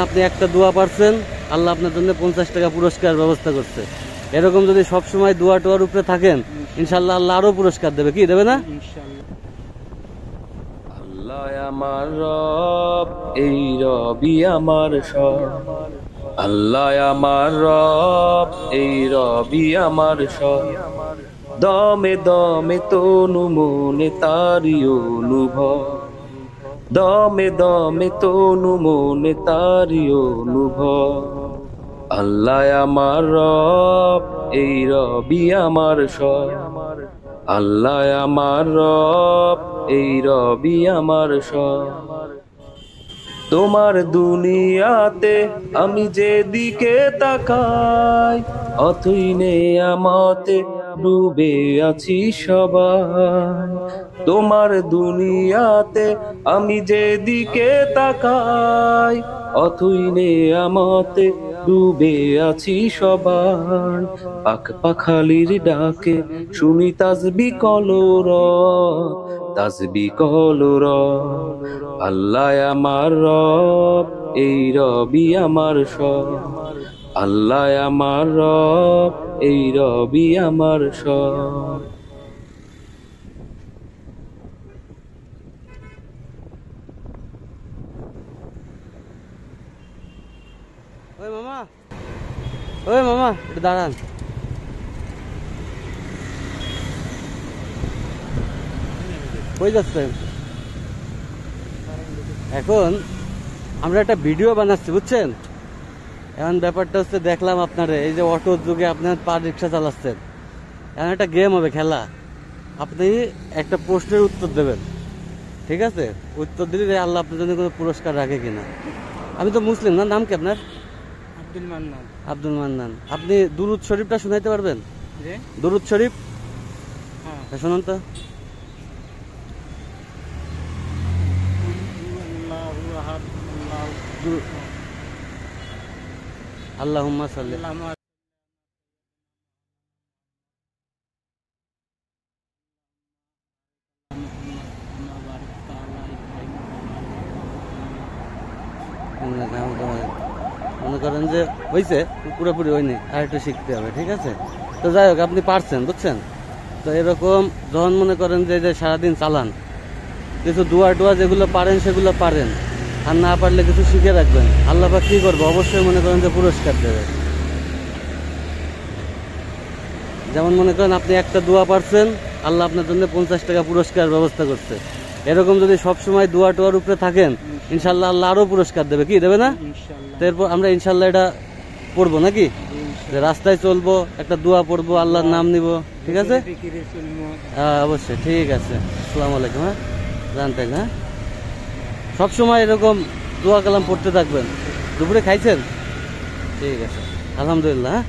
আপনি একটা দোয়া পারছেন, আল্লাহ আপনার জন্য 50 টাকা পুরস্কার ব্যবস্থা করছে। এরকম যদি সব সময় দোয়া টোয়ার উপরে থাকেন, ইনশাল্লাহ আল্লাহ আরো পুরস্কার দেবে। কি দেবে না? আল্লাহ আমার রব, এই রবি আমার সব। আল্লাহ আমার রব, এই রবি আমার সব। দমে দমে তনু মনে তারি অনুভব, দমে দমে তনু মনে তারি অনুভব। আল্লাহ আমার রব, এই রবি আমার সব। আল্লাহ আমার রব, এই রবি আমার সব। তোমার দুনিয়াতে আমি যেদিকে তাকাই, অথই নেয়ামতে ডুবে আছি সবাই। তোমার দুনিয়াতে আমি যেদিকে তাকাই, অথই নেয়ামতে ডুবে আছি সবাই। পাখ পাখালির ডাকে শুনি তাসবি কলর, তাসবি কলর। আল্লাহ আমার রব, এই রবি আমার সব। আল্লাহ আমার রব, এই রবি আমার সব। ওই মামা, ওই মামা, একটু দাঁড়ান। কই যাচ্ছেন? এখন আমরা একটা ভিডিও বানাচ্ছি, বুঝছেন? এখন ব্যাপারটা হচ্ছে, দেখলাম আপনারে এই যে অটোর যুগে আপনার পা রিক্সা চালাচ্ছেন। এখন একটা গেম হবে, খেলা। আপনি একটা প্রশ্নের উত্তর দেবেন, ঠিক আছে? উত্তর দিলে আল্লাহ আপনার জন্য কোনো পুরস্কার রাখে কিনা। আমি তো মুসলিম না, নাম কি আপনার? আব্দুল মান্নান। আব্দুল মান্নান। আপনি দুরুদ শরীফটা শুনাইতে পারবেন? দুরুদ শরীফ শুনুন তো। আল্লাহুম্মা সাল্লি। মনে করেন যে হয়েছে, পুরোপুরি হয়নি, আর একটু শিখতে হবে, ঠিক আছে? তো যাই হোক, আপনি পারছেন, বুঝছেন? তো এরকম যখন মনে করেন যে সারাদিন চালান, কিছু দোয়া টোয়া যেগুলো পারেন সেগুলো পারেন, আর না পারলে কিছু শিখে রাখবেন। আল্লাহ পাক কি করবে? অবশ্যই মনে করেন যে পুরস্কার দেবে। যেমন মনে করেন আপনি একটা দোয়া পারছেন, আল্লাহ আপনার জন্য 50 টাকা পুরস্কার ব্যবস্থা করছে। এরকম যদি সব সময় দোয়া টোয়ার উপরে থাকেন, ইনশাল্লাহ আল্লাহ আরো পুরস্কার দেবে। কি দেবে না? এরপর আমরা ইনশাল্লাহ এটা পড়বো নাকি, যে রাস্তায় চলবো, একটা দোয়া পড়বো, আল্লাহর নাম নিব, ঠিক আছে? হ্যাঁ অবশ্যই, ঠিক আছে। আসসালামু আলাইকুম। হ্যাঁ জানতেন, হ্যাঁ সবসময় এরকম দোয়া কালাম পড়তে থাকবেন। দুপুরে খাইছেন? ঠিক আছে, আলহামদুলিল্লাহ। হ্যাঁ।